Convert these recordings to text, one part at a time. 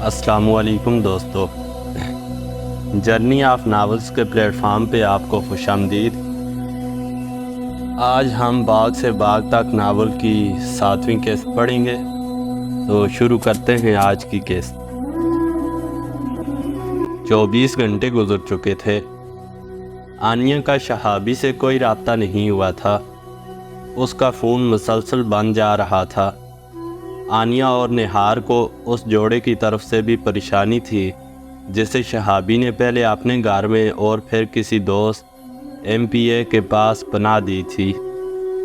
السلام علیکم دوستو، جرنی آف ناولز کے پلیٹ فارم پہ آپ کو خوش آمدید۔ آج ہم باغ سے باغ تک ناول کی 7ویں قسط پڑھیں گے، تو شروع کرتے ہیں آج کی قسط۔ 24 گھنٹے گزر چکے تھے۔ آنیہ کا شہابی سے کوئی رابطہ نہیں ہوا تھا۔ اس کا فون مسلسل بند جا رہا تھا۔ آنیہ اور نہار کو اس جوڑے کی طرف سے بھی پریشانی تھی جسے شہابی نے پہلے اپنے گھر میں اور پھر کسی دوست MPA کے پاس پناہ دی تھی۔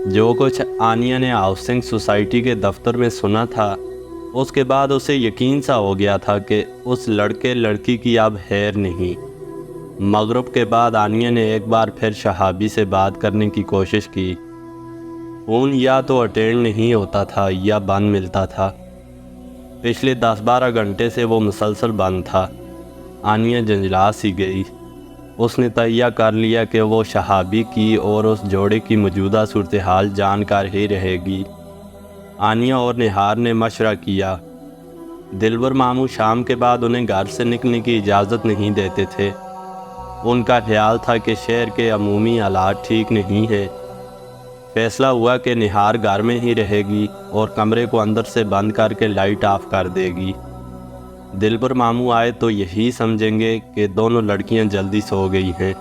جو کچھ آنیہ نے ہاؤسنگ سوسائٹی کے دفتر میں سنا تھا، اس کے بعد اسے یقین سا ہو گیا تھا کہ اس لڑکے لڑکی کی اب خیر نہیں۔ مغرب کے بعد آنیہ نے ایک بار پھر شہابی سے بات کرنے کی کوشش کی۔ فون یا تو اٹینڈ نہیں ہوتا تھا یا بند ملتا تھا۔ پچھلے 10-12 گھنٹے سے وہ مسلسل بند تھا۔ آنیہ جنجلا سی گئی۔ اس نے تہیہ کر لیا کہ وہ شہابی کی اور اس جوڑے کی موجودہ صورتحال جان کر ہی رہے گی۔ آنیہ اور نہار نے مشورہ کیا۔ دلبر ماموں شام کے بعد انہیں گھر سے نکلنے کی اجازت نہیں دیتے تھے۔ ان کا خیال تھا کہ شہر کے عمومی حالات ٹھیک نہیں ہیں۔ فیصلہ ہوا کہ نہار گھر میں ہی رہے گی اور کمرے کو اندر سے بند کر کے لائٹ آف کر دے گی۔ دلبر ماموں آئے تو یہی سمجھیں گے کہ دونوں لڑکیاں جلدی سو گئی ہیں۔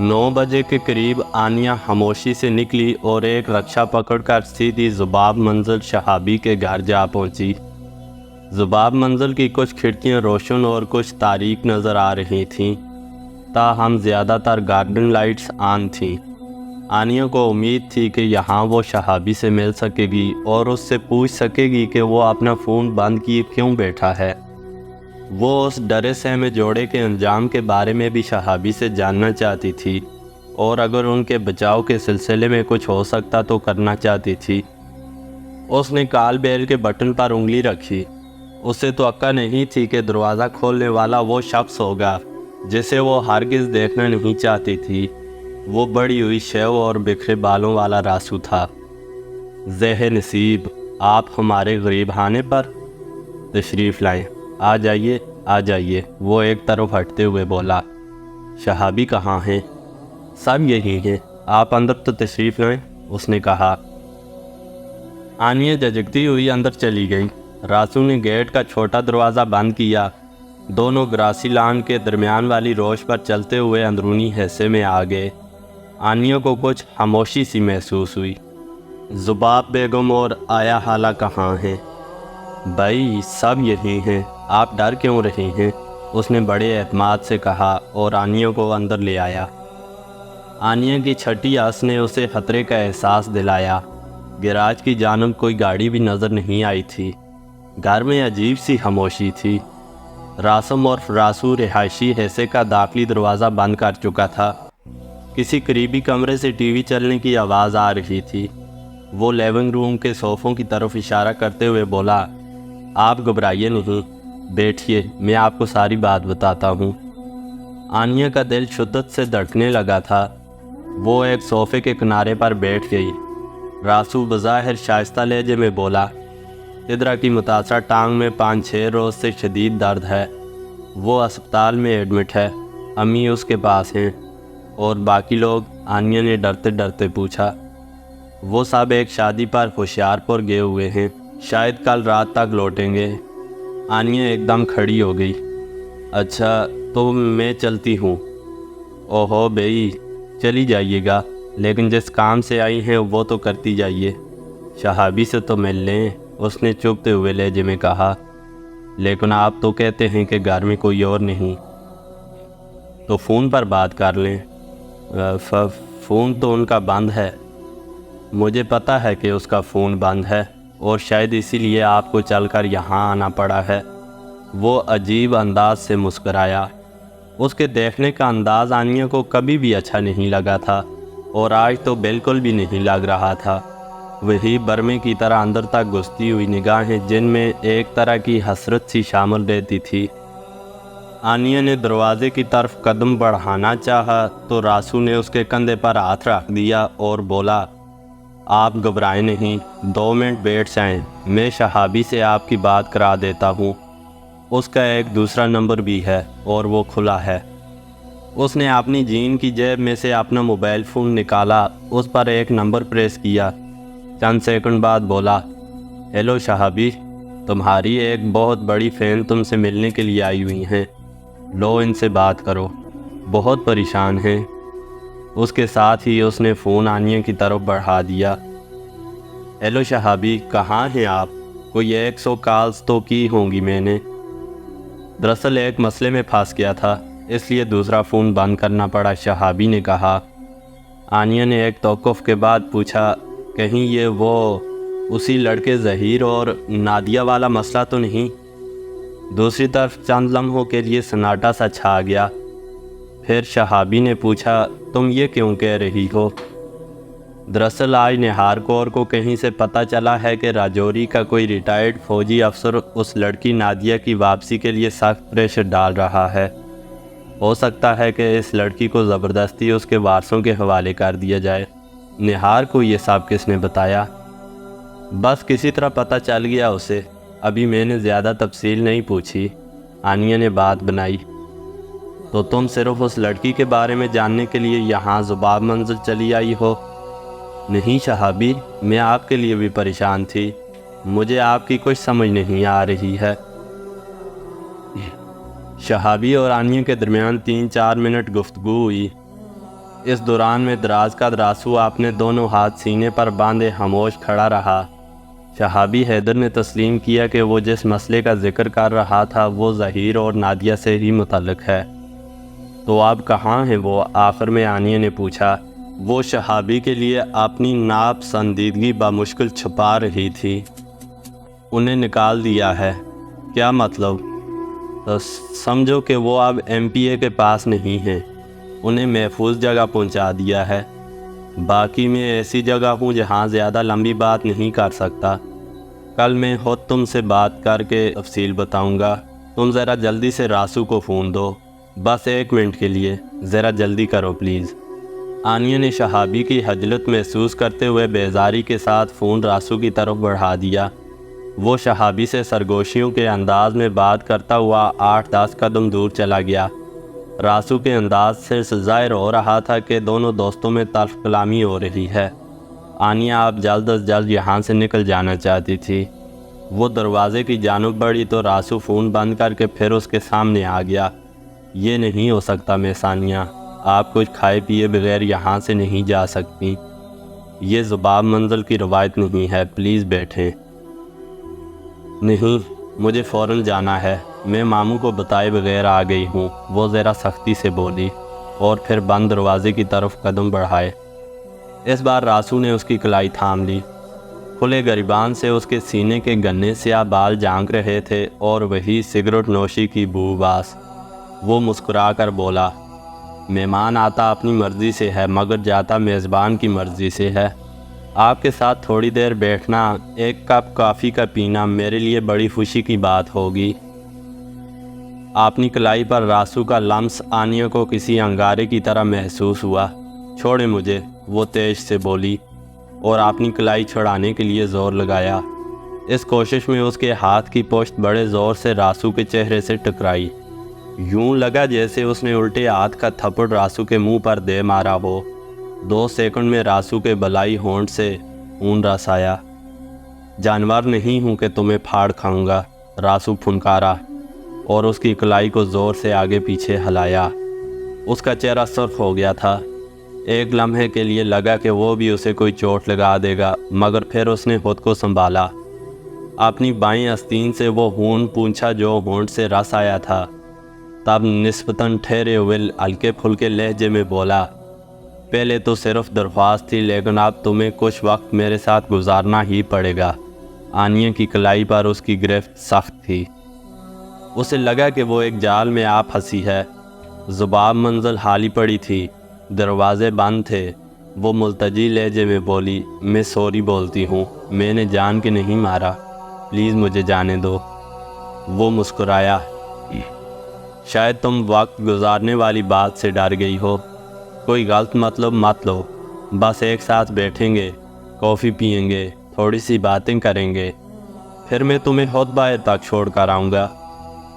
9 بجے کے قریب آنیہ خاموشی سے نکلی اور ایک رکشہ پکڑ کر سیدھی زباب منزل شہابی کے گھر جا پہنچی۔ زباب منزل کی کچھ کھڑکیاں روشن اور کچھ تاریک نظر آ رہی تھیں، تاہم زیادہ تر گارڈن لائٹس آن تھیں۔ آنیہ کو امید تھی کہ یہاں وہ شہابی سے مل سکے گی اور اس سے پوچھ سکے گی کہ وہ اپنا فون بند کیے کیوں بیٹھا ہے۔ وہ اس ڈرے سہمے جوڑے کے انجام کے بارے میں بھی شہابی سے جاننا چاہتی تھی اور اگر ان کے بچاؤ کے سلسلے میں کچھ ہو سکتا تو کرنا چاہتی تھی۔ اس نے کال بیل کے بٹن پر انگلی رکھی۔ اسے تو عقل نہیں تھی کہ دروازہ کھولنے والا وہ شخص ہوگا جسے وہ ہرگز دیکھنا نہیں چاہتی تھی۔ وہ بڑی ہوئی شیو اور بکھرے بالوں والا راسو تھا۔ ذہ نصیب، آپ ہمارے غریب خانے پر تشریف لائیں۔ آ جائیے، وہ ایک طرف ہٹتے ہوئے بولا۔ شہابی کہاں ہیں؟ سب یہی ہیں، آپ اندر تو تشریف لائیں، اس نے کہا۔ آنیہ جھجکتی ہوئی اندر چلی گئی۔ راسو نے گیٹ کا چھوٹا دروازہ بند کیا۔ دونوں گراسی لان کے درمیان والی روش پر چلتے ہوئے اندرونی حصے میں آ گئے۔ آنیہ کو کچھ خاموشی سی محسوس ہوئی۔ زباب بیگم اور آیا حالہ کہاں ہیں؟ بھائی سب یہی ہیں، آپ ڈر کیوں رہی ہیں؟ اس نے بڑے اعتماد سے کہا اور آنیہ کو اندر لے آیا۔ آنیہ کی چھٹی آس نے اسے خطرے کا احساس دلایا۔ گیراج کی جانب کوئی گاڑی بھی نظر نہیں آئی تھی۔ گھر میں عجیب سی خاموشی تھی۔ راسم اور راسو رہائشی حصے کا داخلی دروازہ بند کر چکا تھا۔ کسی قریبی کمرے سے ٹی وی چلنے کی آواز آ رہی تھی۔ وہ لیونگ روم کے صوفوں کی طرف اشارہ کرتے ہوئے بولا، آپ گھبرائیے نہیں، بیٹھیے، میں آپ کو ساری بات بتاتا ہوں۔ آنیہ کا دل شدت سے دھڑکنے لگا تھا۔ وہ ایک صوفے کے کنارے پر بیٹھ گئی۔ راسو بظاہر شائستہ لہجے میں بولا، ادرا کی متاثرہ ٹانگ میں 5-6 روز سے شدید درد ہے۔ وہ اسپتال میں ایڈمٹ ہے، امی اس کے پاس ہیں۔ اور باقی لوگ؟ آنیہ نے ڈرتے ڈرتے پوچھا۔ وہ سب ایک شادی پر ہوشیارپور گئے ہوئے ہیں، شاید کل رات تک لوٹیں گے۔ آنیہ ایک دم کھڑی ہو گئی۔ اچھا تو میں چلتی ہوں۔ اوہو بھئی، چلی جائیے گا، لیکن جس کام سے آئی ہیں وہ تو کرتی جائیے۔ شہابی سے تو مل لیں، اس نے چپتے ہوئے لہجے میں کہا۔ لیکن آپ تو کہتے ہیں کہ گھر میں کوئی اور نہیں، تو فون پر بات کر لیں۔ فون تو ان کا بند ہے۔ مجھے پتہ ہے کہ اس کا فون بند ہے اور شاید اسی لیے آپ کو چل کر یہاں آنا پڑا ہے۔ وہ عجیب انداز سے مسکرایا۔ اس کے دیکھنے کا انداز آنیہ کو کبھی بھی اچھا نہیں لگا تھا اور آج تو بالکل بھی نہیں لگ رہا تھا۔ وہی برمے کی طرح اندر تک گھستی ہوئی نگاہیں جن میں ایک طرح کی حسرت سی شامل رہتی تھی۔ آنیہ نے دروازے کی طرف قدم بڑھانا چاہا تو راسو نے اس کے کندھے پر ہاتھ رکھ دیا اور بولا، آپ گھبرائیں نہیں، 2 منٹ بیٹھ جائیں، میں شہابی سے آپ کی بات کرا دیتا ہوں۔ اس کا ایک دوسرا نمبر بھی ہے اور وہ کھلا ہے۔ اس نے اپنی جین کی جیب میں سے اپنا موبائل فون نکالا، اس پر ایک نمبر پریس کیا، چند سیکنڈ بعد بولا، ہیلو شہابی، تمہاری ایک بہت بڑی فین تم سے ملنے کے لیے آئی ہوئی ہیں، لو ان سے بات کرو، بہت پریشان ہیں۔ اس کے ساتھ ہی اس نے فون آنیا کی طرف بڑھا دیا۔ ہیلو شہابی، کہاں ہیں آپ؟ کوئی 100 کالز تو کی ہوں گی میں نے۔ دراصل ایک مسئلے میں پھنس گیا تھا، اس لیے دوسرا فون بند کرنا پڑا، شہابی نے کہا۔ آنیا نے ایک توقف کے بعد پوچھا، کہیں یہ وہ اسی لڑکے ظہیر اور نادیہ والا مسئلہ تو نہیں؟ دوسری طرف چند لمحوں کے لیے سناٹا سا چھا گیا۔ پھر شہابی نے پوچھا، تم یہ کیوں کہہ رہی ہو؟ دراصل آج نہار کور کو کہیں سے پتہ چلا ہے کہ راجوری کا کوئی ریٹائرڈ فوجی افسر اس لڑکی نادیہ کی واپسی کے لیے سخت پریشر ڈال رہا ہے۔ ہو سکتا ہے کہ اس لڑکی کو زبردستی اس کے وارثوں کے حوالے کر دیا جائے۔ نہار کو یہ سب کس نے بتایا؟ بس کسی طرح پتہ چل گیا اسے، ابھی میں نے زیادہ تفصیل نہیں پوچھی، آنیا نے بات بنائی۔ تو تم صرف اس لڑکی کے بارے میں جاننے کے لیے یہاں ذباب منزل چلی آئی ہو؟ نہیں شہابی، میں آپ کے لیے بھی پریشان تھی، مجھے آپ کی کچھ سمجھ نہیں آ رہی ہے۔ شہابی اور آنیا کے درمیان 3-4 منٹ گفتگو ہوئی۔ اس دوران میں دراز کا راسو اپنے دونوں ہاتھ سینے پر باندھے خاموش کھڑا رہا۔ شہابی حیدر نے تسلیم کیا کہ وہ جس مسئلے کا ذکر کر رہا تھا وہ ظہیر اور نادیہ سے ہی متعلق ہے۔ تو اب کہاں ہیں وہ؟ آخر میں آنیا نے پوچھا۔ وہ شہابی کے لیے اپنی ناپسندیدگی بمشکل چھپا رہی تھی۔ انہیں نکال دیا ہے؟ کیا مطلب؟ تو سمجھو کہ وہ اب MPA کے پاس نہیں ہیں، انہیں محفوظ جگہ پہنچا دیا ہے۔ باقی میں ایسی جگہ ہوں جہاں زیادہ لمبی بات نہیں کر سکتا، کل میں خود تم سے بات کر کے تفصیل بتاؤں گا۔ تم ذرا جلدی سے راسو کو فون دو، بس 1 منٹ کے لیے، ذرا جلدی کرو پلیز۔ آنیا نے شہابی کی خجلت محسوس کرتے ہوئے بیزاری کے ساتھ فون راسو کی طرف بڑھا دیا۔ وہ شہابی سے سرگوشیوں کے انداز میں بات کرتا ہوا 8-10 قدم دور چلا گیا۔ راسو کے انداز سے ظاہر ہو رہا تھا کہ دونوں دوستوں میں تلخ کلامی ہو رہی ہے۔ آنیا اب جلد از جلد یہاں سے نکل جانا چاہتی تھی۔ وہ دروازے کی جانب بڑھی تو راسو فون بند کر کے پھر اس کے سامنے آ گیا۔ یہ نہیں ہو سکتا مس آنیا، آپ کچھ کھائے پیے بغیر یہاں سے نہیں جا سکتی، یہ ذباب منزل کی روایت نہیں ہے، پلیز بیٹھیں۔ نہیں، مجھے فوراً جانا ہے، میں ماموں کو بتائے بغیر آ گئی ہوں، وہ ذرا سختی سے بولی اور پھر بند دروازے کی طرف قدم بڑھائے۔ اس بار راسو نے اس کی کلائی تھام لی۔ کھلے گریبان سے اس کے سینے کے گنے سیاہ بال جھانک رہے تھے اور وہی سگریٹ نوشی کی بو باس۔ وہ مسکرا کر بولا، مہمان آتا اپنی مرضی سے ہے مگر جاتا میزبان کی مرضی سے ہے۔ آپ کے ساتھ تھوڑی دیر بیٹھنا، 1 کپ کافی کا پینا میرے لیے بڑی خوشی کی بات ہوگی۔ اپنی کلائی پر راسو کا لمس آنیا کو کسی انگارے کی طرح محسوس ہوا۔ چھوڑے مجھے، وہ تیز سے بولی اور اپنی کلائی چھڑانے کے لیے زور لگایا۔ اس کوشش میں اس کے ہاتھ کی پشت بڑے زور سے راسو کے چہرے سے ٹکرائی۔ یوں لگا جیسے اس نے الٹے ہاتھ کا تھپڑ راسو کے منہ پر دے مارا ہو۔ 2 سیکنڈ میں راسو کے بلائی ہونٹ سے خون رس آیا۔ جانور نہیں ہوں کہ تمہیں پھاڑ کھاؤں گا، راسو پھنکارا اور اس کی کلائی کو زور سے آگے پیچھے ہلایا۔ اس کا چہرہ سرخ ہو گیا تھا۔ ایک لمحے کے لیے لگا کہ وہ بھی اسے کوئی چوٹ لگا دے گا، مگر پھر اس نے خود کو سنبھالا۔ اپنی بائیں آستین سے وہ خون پونچھا جو ہونٹ سے رس آیا تھا، تب نسبتاً ٹھہرے ہوئے ہلکے پھلکے لہجے میں بولا، پہلے تو صرف درخواست تھی لیکن اب تمہیں کچھ وقت میرے ساتھ گزارنا ہی پڑے گا۔ آنیا کی کلائی پر اس کی گرفت سخت تھی۔ اسے لگا کہ وہ ایک جال میں آ پھنسی ہے۔ ذباب منزل خالی پڑی تھی، دروازے بند تھے۔ وہ ملتجی لہجے میں بولی، میں سوری بولتی ہوں، میں نے جان کے نہیں مارا، پلیز مجھے جانے دو۔ وہ مسکرایا، شاید تم وقت گزارنے والی بات سے ڈر گئی ہو، کوئی غلط مطلب مت لو، بس ایک ساتھ بیٹھیں گے، کافی پئیں گے، تھوڑی سی باتیں کریں گے، پھر میں تمہیں خود باہر تک چھوڑ کر آؤں گا۔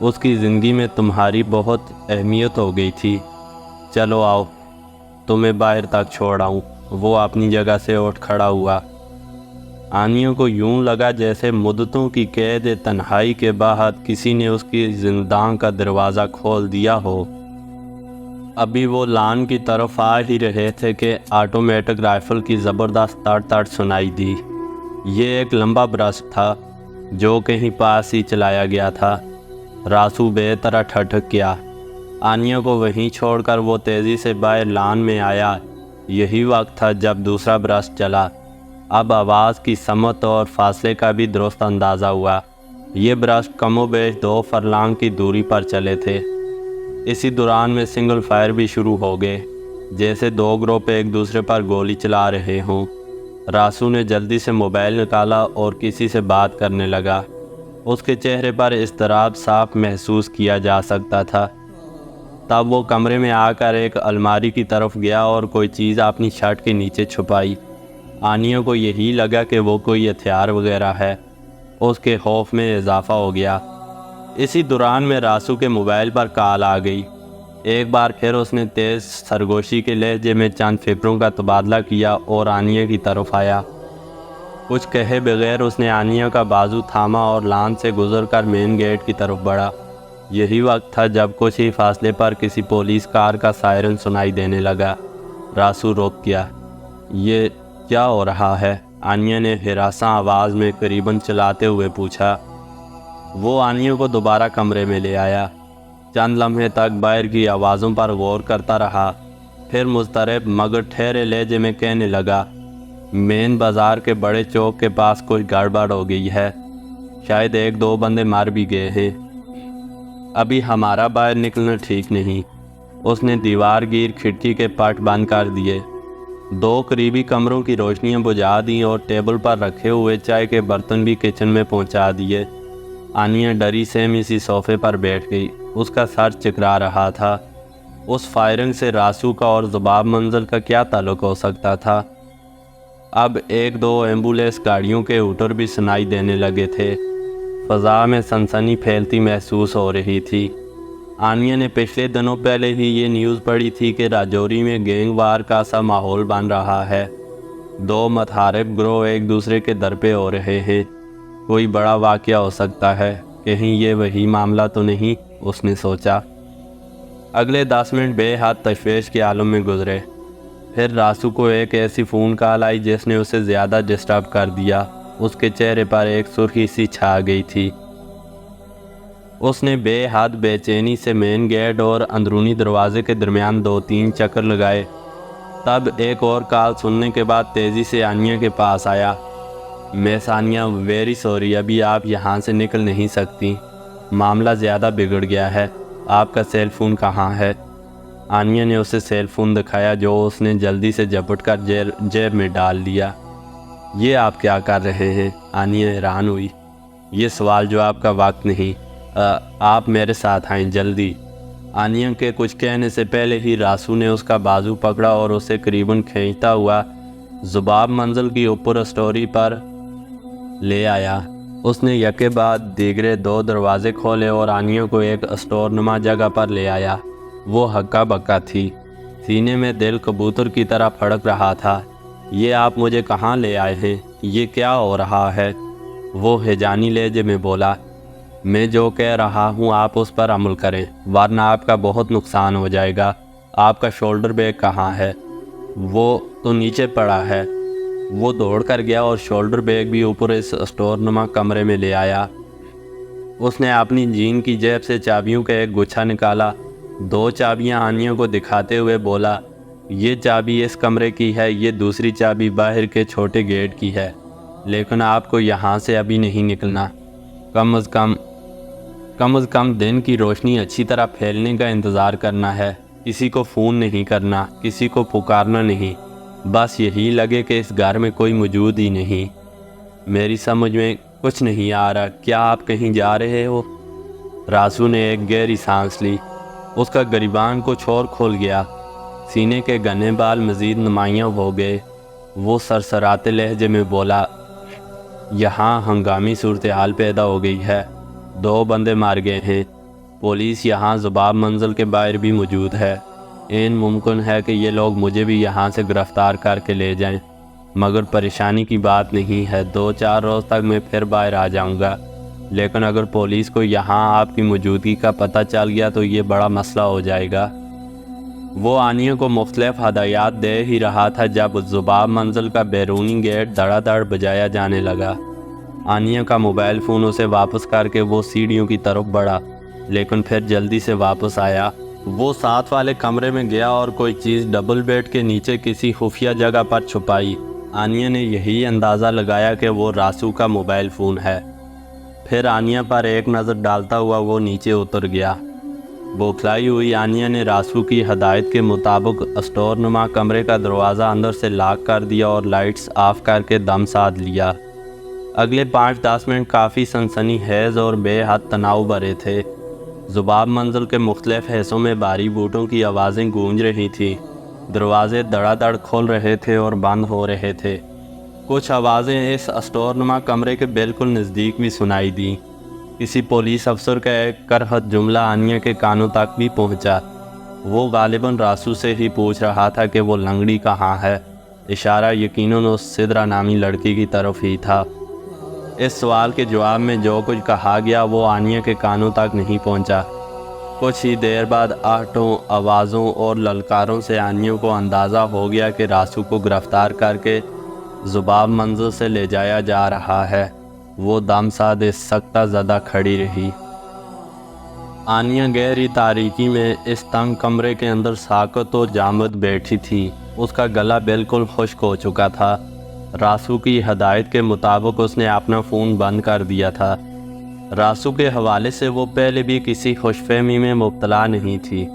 اس کی زندگی میں تمہاری بہت اہمیت ہو گئی تھی۔ چلو آؤ، تمہیں باہر تک چھوڑ آؤں۔ وہ اپنی جگہ سے اٹھ کھڑا ہوا۔ آنیا کو یوں لگا جیسے مدتوں کی قید تنہائی کے بعد کسی نے اس کی زندان کا دروازہ کھول دیا ہو۔ ابھی وہ لان کی طرف آ ہی رہے تھے کہ آٹومیٹک رائفل کی زبردست تڑ تڑ سنائی دی۔ یہ ایک لمبا برش تھا جو کہیں پاس ہی چلایا گیا تھا۔ راسو بے طرح ٹھٹک گیا۔ آنیا کو وہیں چھوڑ کر وہ تیزی سے باہر لان میں آیا۔ یہی وقت تھا جب دوسرا برش چلا۔ اب آواز کی سمت اور فاصلے کا بھی درست اندازہ ہوا۔ یہ برش کم و بیش 2 فرلانگ کی دوری پر چلے تھے۔ اسی دوران میں سنگل فائر بھی شروع ہو گئے، جیسے 2 گروپ ایک دوسرے پر گولی چلا رہے ہوں۔ راسو نے جلدی سے موبائل نکالا اور کسی سے بات کرنے لگا۔ اس کے چہرے پر اضطراب صاف محسوس کیا جا سکتا تھا۔ تب وہ کمرے میں آ کر ایک الماری کی طرف گیا اور کوئی چیز اپنی شرٹ کے نیچے چھپائی۔ آنیا کو یہی لگا کہ وہ کوئی ہتھیار وغیرہ ہے۔ اس کے خوف میں اضافہ ہو گیا۔ اسی دوران میں راسو کے موبائل پر کال آ گئی۔ ایک بار پھر اس نے تیز سرگوشی کے لہجے میں چند فکروں کا تبادلہ کیا اور آنیا کی طرف آیا۔ کچھ کہے بغیر اس نے آنیا کا بازو تھاما اور لان سے گزر کر مین گیٹ کی طرف بڑھا۔ یہی وقت تھا جب کچھ ہی فاصلے پر کسی پولیس کار کا سائرن سنائی دینے لگا۔ راسو رک گیا۔ یہ کیا ہو رہا ہے؟ آنیا نے ہراساں آواز میں قریباً چلاتے ہوئے پوچھا۔ وہ آنیا کو دوبارہ کمرے میں لے آیا۔ چند لمحے تک باہر کی آوازوں پر غور کرتا رہا، پھر مضطرب مگر ٹھہرے لہجے میں کہنے لگا، مین بازار کے بڑے چوک کے پاس کچھ گڑبڑ ہو گئی ہے۔ شاید 1-2 بندے مر بھی گئے ہیں۔ ابھی ہمارا باہر نکلنا ٹھیک نہیں۔ اس نے دیوار گیر کھڑکی کے پٹ بند کر دیے، 2 قریبی کمروں کی روشنیاں بجھا دیں اور ٹیبل پر رکھے ہوئے چائے کے برتن بھی کچن میں پہنچا دیے۔ آنیا ڈری سہمی سی صوفے پر بیٹھ گئی۔ اس کا سر چکرا رہا تھا۔ اس فائرنگ سے راسو کا اور ذباب منزل کا کیا تعلق ہو سکتا تھا؟ اب 1-2 ایمبولینس گاڑیوں کے ہوٹر بھی سنائی دینے لگے تھے۔ فضا میں سنسنی پھیلتی محسوس ہو رہی تھی۔ آنیا نے پچھلے دنوں پہلے ہی یہ نیوز پڑھی تھی کہ راجوری میں گینگ وار کا سا ماحول بن رہا ہے۔ 2 متحارب گروہ ایک دوسرے کے در پہ ہو رہے ہیں۔ کوئی بڑا واقعہ ہو سکتا ہے، کہیں یہ وہی معاملہ تو نہیں، اس نے سوچا۔ اگلے 10 منٹ بے حد تشویش کے عالم میں گزرے۔ پھر راسو کو ایک ایسی فون کال آئی جس نے اسے زیادہ ڈسٹرب کر دیا۔ اس کے چہرے پر ایک سرخی سی چھا گئی تھی۔ اس نے بے حد بے چینی سے مین گیٹ اور اندرونی دروازے کے درمیان 2-3 چکر لگائے۔ تب ایک اور کال سننے کے بعد تیزی سے آنیا کے پاس آیا۔ میس آنیا، ویری سوری، ابھی آپ یہاں سے نکل نہیں سکتی۔ معاملہ زیادہ بگڑ گیا ہے۔ آپ کا سیل فون کہاں ہے؟ آنیا نے اسے سیل فون دکھایا جو اس نے جلدی سے جپٹ کر جیب میں ڈال دیا۔ یہ آپ کیا کر رہے ہیں؟ آنیا حیران ہوئی۔ یہ سوال جواب کا وقت نہیں، آپ میرے ساتھ آئیں جلدی۔ آنیا کے کچھ کہنے سے پہلے ہی راسو نے اس کا بازو پکڑا اور اسے قریباً کھینچتا ہوا ذباب منزل کی اوپر اسٹوری پر لے آیا۔ اس نے یکے بعد دیگرے 2 دروازے کھولے اور آنیا کو ایک اسٹور نما جگہ پر لے آیا۔ وہ ہکا بکا تھی، سینے میں دل کبوتر کی طرح پھڑک رہا تھا۔ یہ آپ مجھے کہاں لے آئے ہیں؟ یہ کیا ہو رہا ہے؟ وہ ہیجانی لہجے میں بولا، میں جو کہہ رہا ہوں آپ اس پر عمل کریں، ورنہ آپ کا بہت نقصان ہو جائے گا۔ آپ کا شولڈر بیگ کہاں ہے؟ وہ تو نیچے پڑا ہے۔ وہ دوڑ کر گیا اور شولڈر بیگ بھی اوپر اس اسٹور نما کمرے میں لے آیا۔ اس نے اپنی جین کی جیب سے چابیوں کا ایک گچھا نکالا، 2 چابیاں آنیا کو دکھاتے ہوئے بولا، یہ چابی اس کمرے کی ہے، یہ دوسری چابی باہر کے چھوٹے گیٹ کی ہے، لیکن آپ کو یہاں سے ابھی نہیں نکلنا۔ کم از کم دن کی روشنی اچھی طرح پھیلنے کا انتظار کرنا ہے۔ کسی کو فون نہیں کرنا، کسی کو پکارنا نہیں، بس یہی لگے کہ اس گھر میں کوئی موجود ہی نہیں۔ میری سمجھ میں کچھ نہیں آ رہا، کیا آپ کہیں جا رہے ہو؟ راسو نے ایک گہری سانس لی۔ اس کا گریبان کچھ اور کھل گیا، سینے کے گھنے بال مزید نمایاں ہو گئے۔ وہ سرسراتے لہجے میں بولا، یہاں ہنگامی صورتحال پیدا ہو گئی ہے، 2 بندے مار گئے ہیں، پولیس یہاں ذباب منزل کے باہر بھی موجود ہے۔ ممکن ہے کہ یہ لوگ مجھے بھی یہاں سے گرفتار کر کے لے جائیں، مگر پریشانی کی بات نہیں ہے، 2-4 روز تک میں پھر باہر آ جاؤں گا، لیکن اگر پولیس کو یہاں آپ کی موجودگی کا پتہ چل گیا تو یہ بڑا مسئلہ ہو جائے گا۔ وہ آنیا کو مختلف ہدایات دے ہی رہا تھا جب ذباب منزل کا بیرونی گیٹ دڑا دڑ بجایا جانے لگا۔ آنیا کا موبائل فون اسے واپس کر کے وہ سیڑھیوں کی طرف بڑھا، لیکن پھر جلدی سے واپس آیا۔ وہ ساتھ والے کمرے میں گیا اور کوئی چیز ڈبل بیڈ کے نیچے کسی خفیہ جگہ پر چھپائی۔ آنیا نے یہی اندازہ لگایا کہ وہ راسو کا موبائل فون ہے۔ پھر آنیا پر ایک نظر ڈالتا ہوا وہ نیچے اتر گیا۔ بوکھلائی ہوئی آنیا نے راسو کی ہدایت کے مطابق اسٹور نما کمرے کا دروازہ اندر سے لاک کر دیا اور لائٹس آف کر کے دم ساتھ لیا۔ اگلے 5-10 منٹ کافی سنسنی خیز اور بے حد تناؤ بھرے تھے۔ ذباب منزل کے مختلف حصوں میں بھاری بوٹوں کی آوازیں گونج رہی تھیں، دروازے دڑا دڑ کھل رہے تھے اور بند ہو رہے تھے۔ کچھ آوازیں اس اسٹور نما کمرے کے بالکل نزدیک بھی سنائی دیں۔ کسی پولیس افسر کا ایک کرہت جملہ آنیا کے کانوں تک بھی پہنچا۔ وہ غالباً راسو سے ہی پوچھ رہا تھا کہ وہ لنگڑی کہاں ہے، اشارہ یقیناً اس سدرا نامی لڑکی کی طرف ہی تھا۔ اس سوال کے جواب میں جو کچھ کہا گیا وہ آنیا کے کانوں تک نہیں پہنچا۔ کچھ ہی دیر بعد آہٹوں، آوازوں اور للکاروں سے آنیا کو اندازہ ہو گیا کہ راسو کو گرفتار کر کے ذباب منزل سے لے جایا جا رہا ہے۔ وہ دم سادے سکتہ زدہ کھڑی رہی۔ آنیا گہری تاریکی میں اس تنگ کمرے کے اندر ساکت و جامد بیٹھی تھی۔ اس کا گلا بالکل خشک ہو چکا تھا۔ راسو کی ہدایت کے مطابق اس نے اپنا فون بند کر دیا تھا۔ راسو کے حوالے سے وہ پہلے بھی کسی خوش فہمی میں مبتلا نہیں تھی،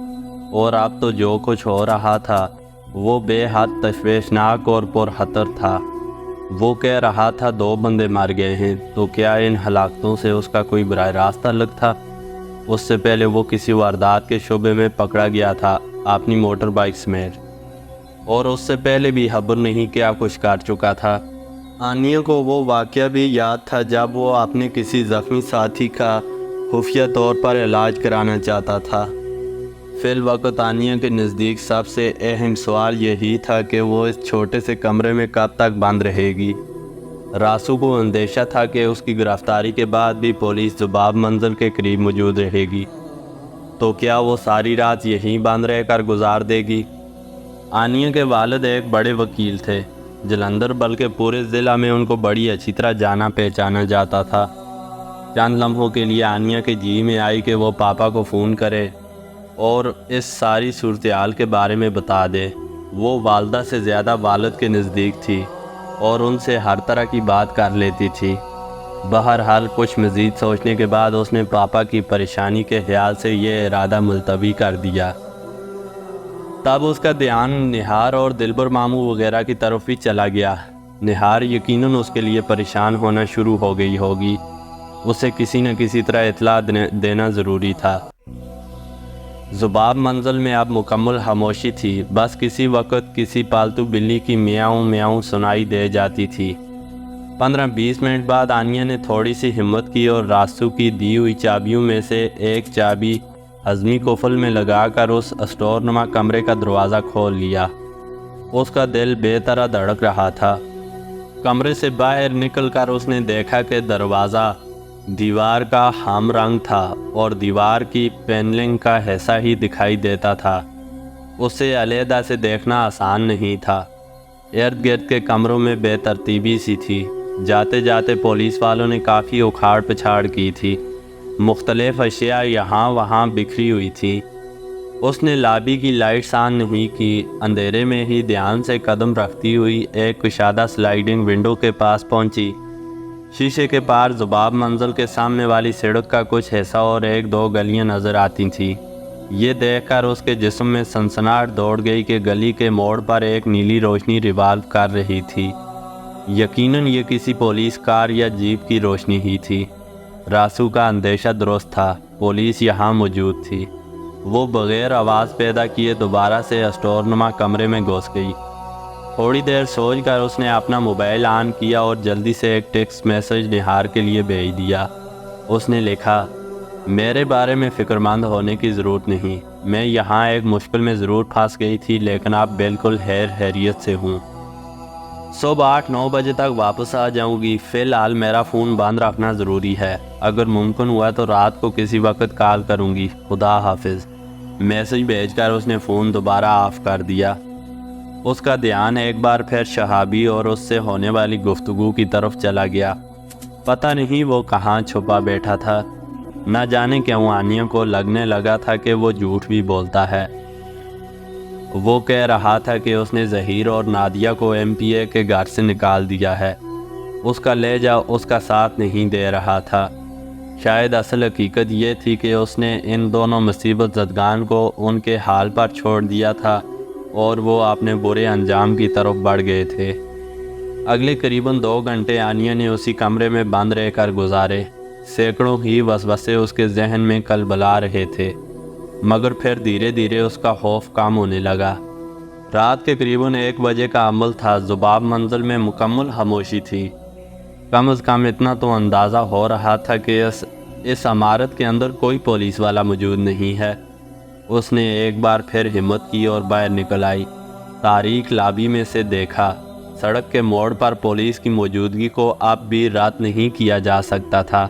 اور اب تو جو کچھ ہو رہا تھا وہ بے حد تشویشناک اور پرخطر تھا۔ وہ کہہ رہا تھا 2 بندے مر گئے ہیں، تو کیا ان ہلاکتوں سے اس کا کوئی براہ راست تعلق تھا؟ اس سے پہلے وہ کسی واردات کے شعبے میں پکڑا گیا تھا اپنی موٹر بائک سمیت، اور اس سے پہلے بھی خبر نہیں کیا کچھ کر چکا تھا۔ آنیا کو وہ واقعہ بھی یاد تھا جب وہ اپنے کسی زخمی ساتھی کا خفیہ طور پر علاج کرانا چاہتا تھا۔ فی الوقت آنیا کے نزدیک سب سے اہم سوال یہی تھا کہ وہ اس چھوٹے سے کمرے میں کب تک بند رہے گی۔ راسو کو اندیشہ تھا کہ اس کی گرفتاری کے بعد بھی پولیس ذباب منزل کے قریب موجود رہے گی، تو کیا وہ ساری رات یہیں بند رہ کر گزار دے گی؟ آنیا کے والد ایک بڑے وکیل تھے جلندھر، بلکہ پورے ضلع میں ان کو بڑی اچھی طرح جانا پہچانا جاتا تھا۔ چند لمحوں کے لیے آنیا کے جی میں آئی کہ وہ پاپا کو فون کرے اور اس ساری صورتحال کے بارے میں بتا دے۔ وہ والدہ سے زیادہ والد کے نزدیک تھی اور ان سے ہر طرح کی بات کر لیتی تھی۔ بہرحال کچھ مزید سوچنے کے بعد اس نے پاپا کی پریشانی کے خیال سے یہ ارادہ ملتوی کر دیا۔ تب اس کا دھیان نہار اور دلبر ماموں وغیرہ کی طرف بھی چلا گیا۔ نہار یقیناً اس کے لیے پریشان ہونا شروع ہو گئی ہوگی، اسے کسی نہ کسی طرح اطلاع دینا ضروری تھا۔ ذباب منزل میں اب مکمل خاموشی تھی، بس کسی وقت کسی پالتو بلی کی میاؤں میاؤں سنائی دے جاتی تھی۔ 15-20 منٹ بعد آنیا نے تھوڑی سی ہمت کی اور راسو کی دی ہوئی چابیوں میں سے ایک چابی ہضمی قفل میں لگا کر اس اسٹور نما کمرے کا دروازہ کھول لیا۔ اس کا دل بے طرح دھڑک رہا تھا۔ کمرے سے باہر نکل کر اس نے دیکھا کہ دروازہ دیوار کا ہم رنگ تھا اور دیوار کی پینلنگ کا حصہ ہی دکھائی دیتا تھا۔ اسے علیحدہ سے دیکھنا آسان نہیں تھا۔ ارد گرد کے کمروں میں بے ترتیبی سی تھی۔ جاتے جاتے پولیس والوں نے کافی اکھاڑ پچھاڑ کی تھی، مختلف اشیاء یہاں وہاں بکھری ہوئی تھی۔ اس نے لابی کی لائٹس آن نہیں کی، اندھیرے میں ہی دھیان سے قدم رکھتی ہوئی ایک کشادہ سلائیڈنگ ونڈو کے پاس پہنچی۔ شیشے کے پار ذباب منزل کے سامنے والی سڑک کا کچھ حصہ اور 1-2 گلیاں نظر آتی تھیں۔ یہ دیکھ کر اس کے جسم میں سنسناہٹ دوڑ گئی کہ گلی کے موڑ پر ایک نیلی روشنی ریوالو کر رہی تھی۔ یقیناً یہ کسی پولیس کار یا جیپ کی روشنی ہی تھی۔ راسو کا اندیشہ درست تھا، پولیس یہاں موجود تھی۔ وہ بغیر آواز پیدا کیے دوبارہ سے اسٹور نما کمرے میں گھس گئی۔ تھوڑی دیر سوچ کر اس نے اپنا موبائل آن کیا اور جلدی سے ایک ٹیکسٹ میسج نہار کے لیے بھیج دیا۔ اس نے لکھا، میرے بارے میں فکر مند ہونے کی ضرورت نہیں، میں یہاں ایک مشکل میں ضرور پھنس گئی تھی، لیکن اب بالکل خیریت سے ہوں۔ صبح 8-9 بجے تک واپس آ جاؤں گی۔ فی الحال میرا فون بند رکھنا ضروری ہے، اگر ممکن ہوا تو رات کو کسی وقت کال کروں گی۔ خدا حافظ۔ میسج بھیج کر اس نے فون دوبارہ آف کر دیا۔ اس کا دھیان ایک بار پھر شہابی اور اس سے ہونے والی گفتگو کی طرف چلا گیا۔ پتہ نہیں وہ کہاں چھپا بیٹھا تھا، نہ جانے کیوں آنیا کو لگنے لگا تھا کہ وہ جھوٹ بھی بولتا ہے۔ وہ کہہ رہا تھا کہ اس نے ظہیر اور نادیہ کو MPA کے گھر سے نکال دیا ہے۔ اس کا لہجہ اس کا ساتھ نہیں دے رہا تھا۔ شاید اصل حقیقت یہ تھی کہ اس نے ان دونوں مصیبت زدگان کو ان کے حال پر چھوڑ دیا تھا اور وہ اپنے برے انجام کی طرف بڑھ گئے تھے۔ اگلے قریباً 2 گھنٹے آنیا نے اسی کمرے میں بند رہ کر گزارے۔ سینکڑوں ہی وسوسے اس کے ذہن میں کلبلا رہے تھے، مگر پھر دھیرے دھیرے اس کا خوف کم ہونے لگا۔ رات کے قریباً 1 بجے کا عمل تھا۔ ذباب منزل میں مکمل خاموشی تھی۔ کم از کم اتنا تو اندازہ ہو رہا تھا کہ اس عمارت کے اندر کوئی پولیس والا موجود نہیں ہے۔ اس نے ایک بار پھر ہمت کی اور باہر نکل آئی۔ تاریک لابی میں سے دیکھا، سڑک کے موڑ پر پولیس کی موجودگی کو اب بھی رد نہیں کیا جا سکتا تھا۔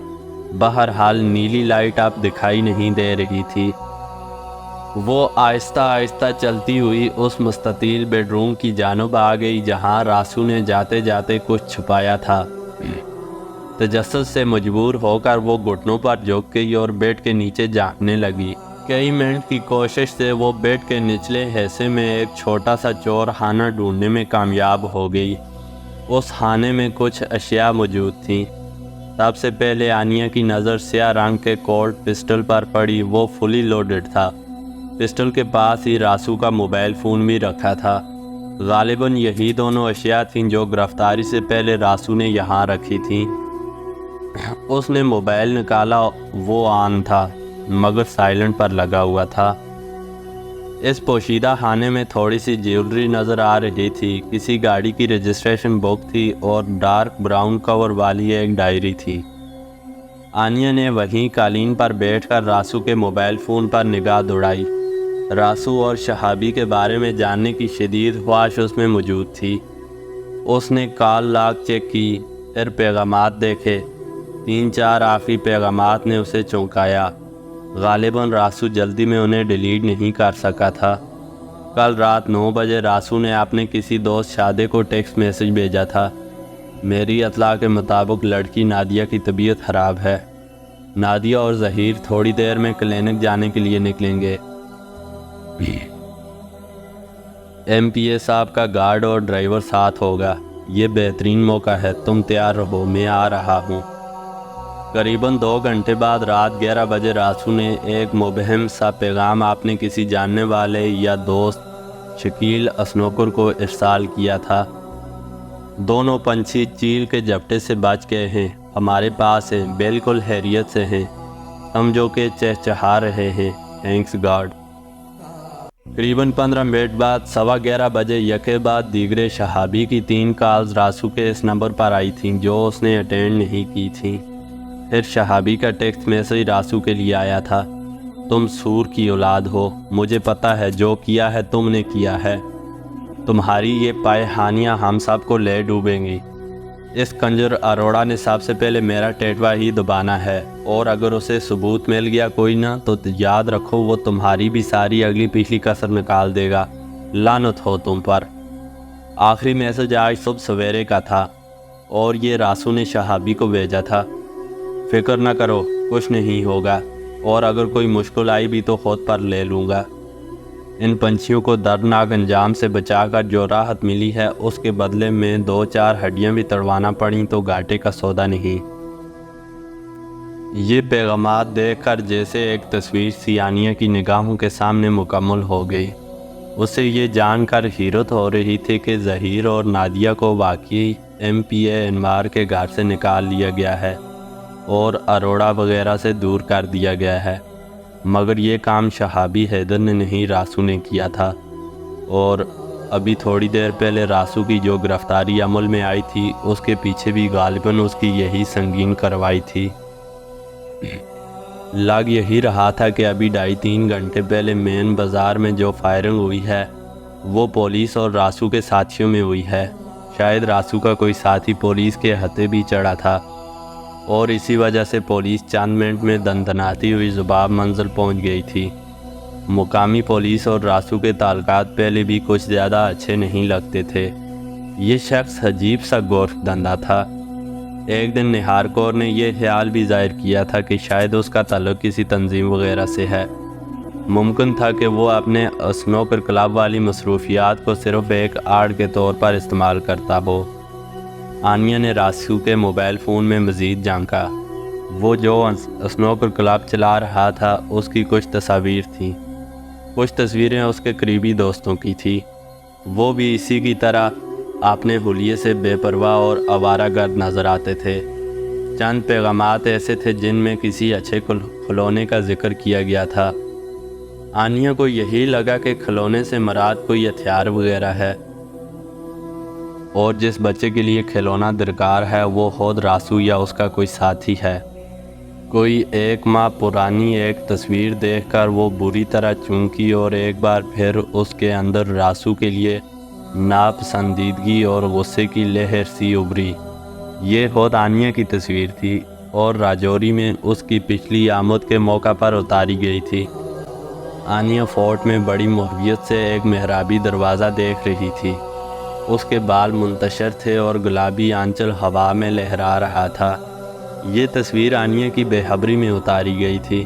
بہرحال نیلی لائٹ اب دکھائی نہیں دے رہی تھی۔ وہ آہستہ آہستہ چلتی ہوئی اس مستطیل بیڈ روم کی جانب آ گئی جہاں راسو نے جاتے جاتے کچھ چھپایا تھا۔ تجسس سے مجبور ہو کر وہ گھٹنوں پر جھک گئی اور بیڈ کے نیچے جھانکنے لگی۔ کئی منٹ کی کوشش سے وہ بیڈ کے نچلے حصے میں ایک چھوٹا سا چور خانہ ڈھونڈنے میں کامیاب ہو گئی۔ اس خانے میں کچھ اشیاء موجود تھیں۔ سب سے پہلے آنیا کی نظر سیاہ رنگ کے کولٹ پسٹل پر پڑی۔ وہ فلی لوڈڈ تھا۔ پسٹل کے پاس ہی راسو کا موبائل فون بھی رکھا تھا۔ غالباً یہی دونوں اشیاء تھیں جو گرفتاری سے پہلے راسو نے یہاں رکھی تھیں۔ اس نے موبائل نکالا، وہ آن تھا مگر سائلنٹ پر لگا ہوا تھا۔ اس پوشیدہ خانے میں تھوڑی سی جیولری نظر آ رہی تھی، کسی گاڑی کی رجسٹریشن بک تھی اور ڈارک براؤن کور والی ایک ڈائری تھی۔ آنیا نے وہیں قالین پر بیٹھ کر راسو کے موبائل فون پر نگاہ دوڑائی۔ راسو اور شہابی کے بارے میں جاننے کی شدید خواہش اس میں موجود تھی۔ اس نے کال لاگ چیک کی، پھر پیغامات دیکھے۔ 3-4 آخری پیغامات نے اسے چونکایا۔ غالباً راسو جلدی میں انہیں ڈیلیٹ نہیں کر سکا تھا۔ کل رات 9 بجے راسو نے اپنے کسی دوست شادے کو ٹیکسٹ میسج بھیجا تھا۔ میری اطلاع کے مطابق لڑکی نادیہ کی طبیعت خراب ہے۔ نادیہ اور ظہیر تھوڑی دیر میں کلینک جانے کے لیے نکلیں گے۔ MPA صاحب کا گارڈ اور ڈرائیور ساتھ ہوگا۔ یہ بہترین موقع ہے، تم تیار رہو، میں آ رہا ہوں۔ قریباً 2 گھنٹے بعد رات 11 بجے راسو نے ایک مبہم سا پیغام اپنے کسی جاننے والے یا دوست شکیل اسنوکر کو ارسال کیا تھا۔ دونوں پنچھی چیل کے جھپٹے سے بچ گئے ہیں، ہمارے پاس ہیں، بالکل خیریت سے ہیں، سمجھو کہ چہچہا رہے ہیں، تھینکس گاڈ۔ قریباً 15 منٹ بعد 11:15 بجے یکے بعد دیگرے شہابی کی 3 کالز راسو کے اس نمبر پر آئی تھیں جو اس نے اٹینڈ نہیں کی تھیں۔ پھر شہابی کا ٹیکسٹ میسج راسو کے لیے آیا تھا، تم سور کی اولاد ہو، مجھے پتہ ہے جو کیا ہے تم نے کیا ہے، تمہاری یہ پائے ہم سب کو لے ڈوبیں گی۔ اس کنجر اروڑا نے سب سے پہلے میرا ٹیٹوا ہی دبانا ہے، اور اگر اسے ثبوت مل گیا کوئی نہ تو یاد رکھو وہ تمہاری بھی ساری اگلی پچھلی کسر نکال دے گا، لعنت ہو تم پر۔ آخری میسج آج صبح سویرے کا تھا اور یہ راسو نے شہابی کو بھیجا تھا، فکر نہ کرو کچھ نہیں ہوگا، اور اگر کوئی مشکل آئی بھی تو خود پر لے لوں گا۔ ان پنچھیوں کو دردناک انجام سے بچا کر جو راحت ملی ہے اس کے بدلے میں 2-4 ہڈیاں بھی تڑوانا پڑیں تو گھاٹے کا سودا نہیں۔ یہ پیغامات دیکھ کر جیسے ایک تصویر سی آنیا کی نگاہوں کے سامنے مکمل ہو گئی۔ اسے یہ جان کر حیرت ہو رہی تھی کہ ظہیر اور نادیہ کو واقعی MPA انوار کے گھر سے نکال لیا گیا ہے اور اروڑا وغیرہ سے دور کر دیا گیا ہے، مگر یہ کام شہابی حیدر نے نہیں راسو نے کیا تھا، اور ابھی تھوڑی دیر پہلے راسو کی جو گرفتاری عمل میں آئی تھی اس کے پیچھے بھی غالباً اس کی یہی سنگین کارروائی تھی۔ لگ یہی رہا تھا کہ ابھی 2.5-3 گھنٹے پہلے مین بازار میں جو فائرنگ ہوئی ہے وہ پولیس اور راسو کے ساتھیوں میں ہوئی ہے۔ شاید راسو کا کوئی ساتھی پولیس کے ہتھے بھی چڑھا تھا اور اسی وجہ سے پولیس چند منٹ میں دندناتی ہوئی ذباب منزل پہنچ گئی تھی۔ مقامی پولیس اور راسو کے تعلقات پہلے بھی کچھ زیادہ اچھے نہیں لگتے تھے۔ یہ شخص عجیب سا گورکھ دھندا تھا۔ ایک دن نہار کور نے یہ خیال بھی ظاہر کیا تھا کہ شاید اس کا تعلق کسی تنظیم وغیرہ سے ہے۔ ممکن تھا کہ وہ اپنے اسنوکر کلب والی مصروفیات کو صرف ایک آڑ کے طور پر استعمال کرتا ہو۔ آنیا نے راسو کے موبائل فون میں مزید جھانکا۔ وہ جو اسنوکر کلب چلا رہا تھا اس کی کچھ تصاویر تھیں۔ کچھ تصویریں اس کے قریبی دوستوں کی تھی۔ وہ بھی اسی کی طرح اپنے حلیے سے بے پرواہ اور آوارہ گرد نظر آتے تھے۔ چند پیغامات ایسے تھے جن میں کسی اچھے کھلونے کا ذکر کیا گیا تھا۔ آنیا کو یہی لگا کہ کھلونے سے مراد کوئی ہتھیار وغیرہ ہے، اور جس بچے کے لیے کھلونا درکار ہے وہ خود راسو یا اس کا کوئی ساتھی ہے۔ کوئی 1 ماہ پرانی ایک تصویر دیکھ کر وہ بری طرح چونکی اور ایک بار پھر اس کے اندر راسو کے لیے ناپسندیدگی اور غصے کی لہر سی ابھری۔ یہ خود آنیا کی تصویر تھی اور راجوری میں اس کی پچھلی آمد کے موقع پر اتاری گئی تھی۔ آنیا فورٹ میں بڑی محبت سے ایک محرابی دروازہ دیکھ رہی تھی۔ اس کے بال منتشر تھے اور گلابی آنچل ہوا میں لہرا رہا تھا۔ یہ تصویر آنیا کی بے خبری میں اتاری گئی تھی۔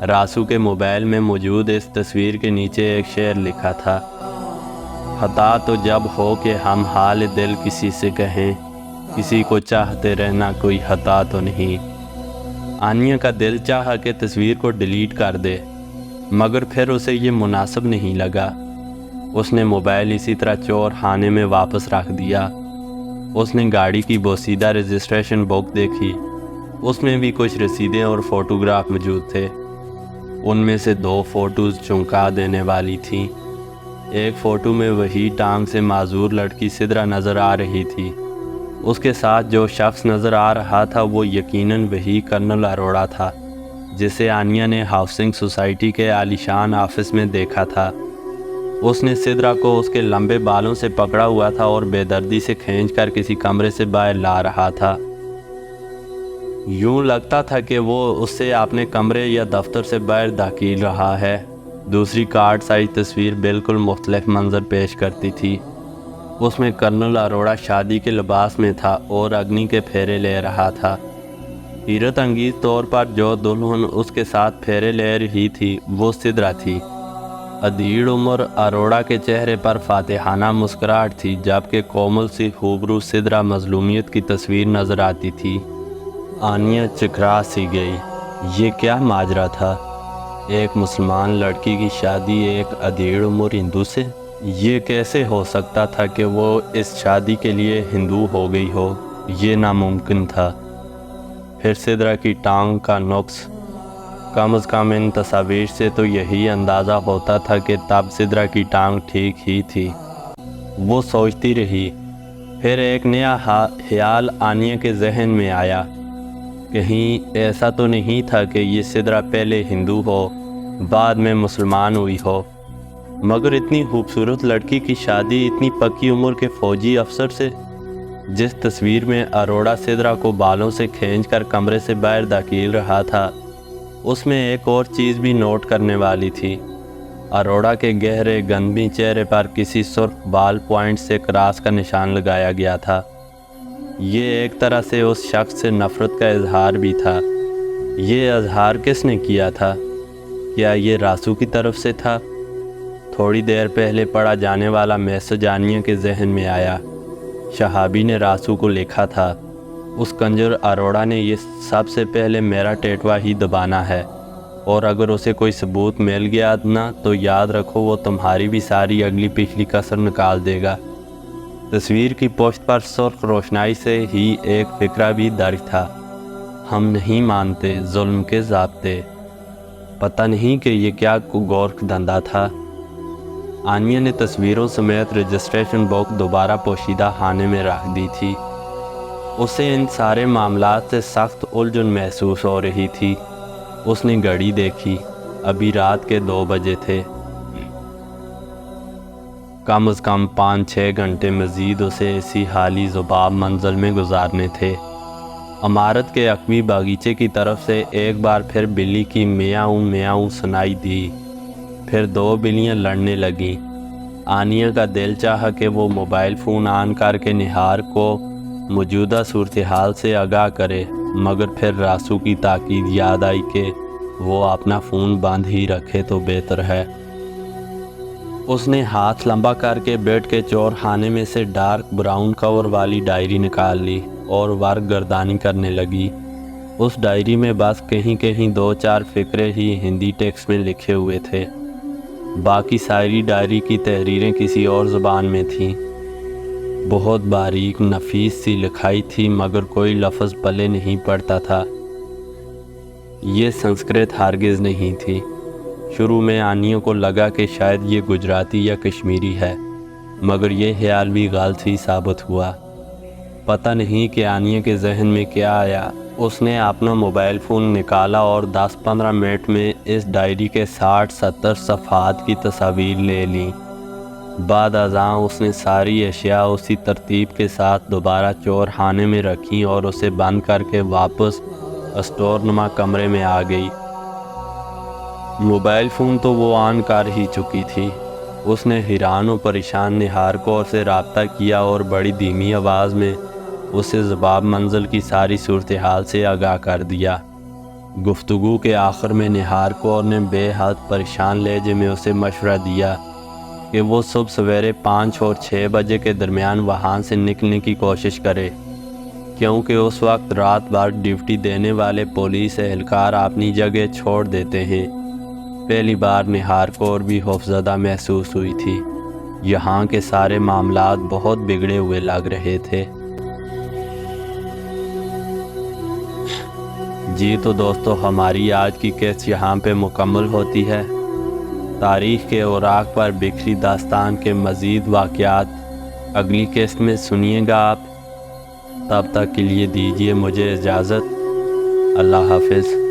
راسو کے موبائل میں موجود اس تصویر کے نیچے ایک شعر لکھا تھا: خطا تو جب ہو کہ ہم حال دل کسی سے کہیں، کسی کو چاہتے رہنا کوئی خطا تو نہیں۔ آنیا کا دل چاہا کہ تصویر کو ڈیلیٹ کر دے، مگر پھر اسے یہ مناسب نہیں لگا۔ اس نے موبائل اسی طرح چور خانے میں واپس رکھ دیا۔ اس نے گاڑی کی بوسیدہ رجسٹریشن بک دیکھی۔ اس میں بھی کچھ رسیدیں اور فوٹوگراف موجود تھے۔ ان میں سے 2 فوٹوز چونکا دینے والی تھیں۔ ایک فوٹو میں وہی ٹانگ سے معذور لڑکی سدرا نظر آ رہی تھی۔ اس کے ساتھ جو شخص نظر آ رہا تھا وہ یقیناً وہی کرنل اروڑا تھا جسے آنیا نے ہاؤسنگ سوسائٹی کے عالیشان آفس میں دیکھا تھا۔ اس نے سدرا کو اس کے لمبے بالوں سے پکڑا ہوا تھا اور بے دردی سے کھینچ کر کسی کمرے سے باہر لا رہا تھا۔ یوں لگتا تھا کہ وہ اس سے اپنے کمرے یا دفتر سے باہر دھکیل رہا ہے۔ دوسری کارڈ سائز تصویر بالکل مختلف منظر پیش کرتی تھی۔ اس میں کرنل اروڑا شادی کے لباس میں تھا اور اگنی کے پھیرے لے رہا تھا۔ حیرت انگیز طور پر جو دلہن اس کے ساتھ پھیرے لے رہی تھی وہ سدرا تھی۔ ادھیڑ عمر اروڑا کے چہرے پر فاتحانہ مسکراہٹ تھی، جبکہ کومل سی خوبرو سدرا مظلومیت کی تصویر نظر آتی تھی۔ آنیا چکرا سی گئی۔ یہ کیا ماجرا تھا؟ ایک مسلمان لڑکی کی شادی ایک ادھیڑ عمر ہندو سے؟ یہ کیسے ہو سکتا تھا کہ وہ اس شادی کے لیے ہندو ہو گئی ہو؟ یہ ناممکن تھا۔ پھر سدرا کی ٹانگ کا نقص، کم از کم ان تصاویر سے تو یہی اندازہ ہوتا تھا کہ تب سدرا کی ٹانگ ٹھیک ہی تھی۔ وہ سوچتی رہی۔ پھر ایک نیا خیال آنیا کے ذہن میں آیا۔ کہیں ایسا تو نہیں تھا کہ یہ سدرا پہلے ہندو ہو بعد میں مسلمان ہوئی ہو؟ مگر اتنی خوبصورت لڑکی کی شادی اتنی پکی عمر کے فوجی افسر سے؟ جس تصویر میں اروڑا سدرا کو بالوں سے کھینچ کر کمرے سے باہر دھکیل رہا تھا اس میں ایک اور چیز بھی نوٹ کرنے والی تھی۔ اروڑا کے گہرے گندمی چہرے پر کسی سرخ بال پوائنٹ سے کراس کا نشان لگایا گیا تھا۔ یہ ایک طرح سے اس شخص سے نفرت کا اظہار بھی تھا۔ یہ اظہار کس نے کیا تھا؟ کیا یہ راسو کی طرف سے تھا؟ تھوڑی دیر پہلے پڑھا جانے والا میسج آنیا کے ذہن میں آیا۔ شہابی نے راسو کو لکھا تھا: اس کنجر اروڑا نے یہ سب سے پہلے میرا ٹیٹوا ہی دبانا ہے، اور اگر اسے کوئی ثبوت مل گیا نا تو یاد رکھو وہ تمہاری بھی ساری اگلی پچھلی کسر نکال دے گا۔ تصویر کی پشت پر سرخ روشنائی سے ہی ایک فقرہ بھی درج تھا: ہم نہیں مانتے ظلم کے ضابطے۔ پتہ نہیں کہ یہ کیا گورکھ دھندا تھا۔ آنیا نے تصویروں سمیت رجسٹریشن بک دوبارہ پوشیدہ خانے میں رکھ دی تھی۔ اسے ان سارے معاملات سے سخت الجھن محسوس ہو رہی تھی۔ اس نے گھڑی دیکھی، ابھی رات کے 2 بجے تھے۔ کم از کم 5-6 گھنٹے مزید اسے اسی حالی ذباب منزل میں گزارنے تھے۔ عمارت کے عقبی باغیچے کی طرف سے ایک بار پھر بلی کی میاؤں میاؤں سنائی دی، پھر 2 بلیاں لڑنے لگیں۔ آنیہ کا دل چاہا کہ وہ موبائل فون آن کر کے نہار کو موجودہ صورتحال سے آگاہ کرے، مگر پھر راسو کی تاکید یاد آئی کہ وہ اپنا فون بند ہی رکھے تو بہتر ہے۔ اس نے ہاتھ لمبا کر کے بیڈ کے چور خانے میں سے ڈارک براؤن کور والی ڈائری نکال لی اور ورق گردانی کرنے لگی۔ اس ڈائری میں بس کہیں کہیں 2-4 فقرے ہی ہندی ٹیکسٹ میں لکھے ہوئے تھے، باقی ساری ڈائری کی تحریریں کسی اور زبان میں تھیں۔ بہت باریک نفیس سی لکھائی تھی، مگر کوئی لفظ پلے نہیں پڑتا تھا۔ یہ سنسکرت ہرگز نہیں تھی۔ شروع میں آنیہ کو لگا کہ شاید یہ گجراتی یا کشمیری ہے، مگر یہ خیال بھی غلط ہی ثابت ہوا۔ پتہ نہیں کہ آنیہ کے ذہن میں کیا آیا، اس نے اپنا موبائل فون نکالا اور 10-15 منٹ میں اس ڈائری کے 60-70 صفحات کی تصاویر لے لیں۔ بعد ازاں اس نے ساری اشیاء اسی ترتیب کے ساتھ دوبارہ چور خانے میں رکھیں اور اسے بند کر کے واپس اسٹور نما کمرے میں آ گئی۔ موبائل فون تو وہ آن کر ہی چکی تھی۔ اس نے حیران و پریشان نہار کور سے رابطہ کیا اور بڑی دھیمی آواز میں اسے ذباب منزل کی ساری صورتحال سے آگاہ کر دیا۔ گفتگو کے آخر میں نہار کور نے بے حد پریشان لہجے میں اسے مشورہ دیا کہ وہ صبح سویرے 5 اور 6 بجے کے درمیان وہاں سے نکلنے کی کوشش کرے، کیونکہ اس وقت رات بھر ڈیوٹی دینے والے پولیس اہلکار اپنی جگہ چھوڑ دیتے ہیں۔ پہلی بار نہار کور بھی خوفزدہ محسوس ہوئی تھی۔ یہاں کے سارے معاملات بہت بگڑے ہوئے لگ رہے تھے۔ جی تو دوستو، ہماری آج کی قسط یہاں پہ مکمل ہوتی ہے۔ تاریخ کے اوراق پر بکھری داستان کے مزید واقعات اگلی قسط میں سنیے گا آپ۔ تب تک کے لیے دیجیے مجھے اجازت۔ اللہ حافظ۔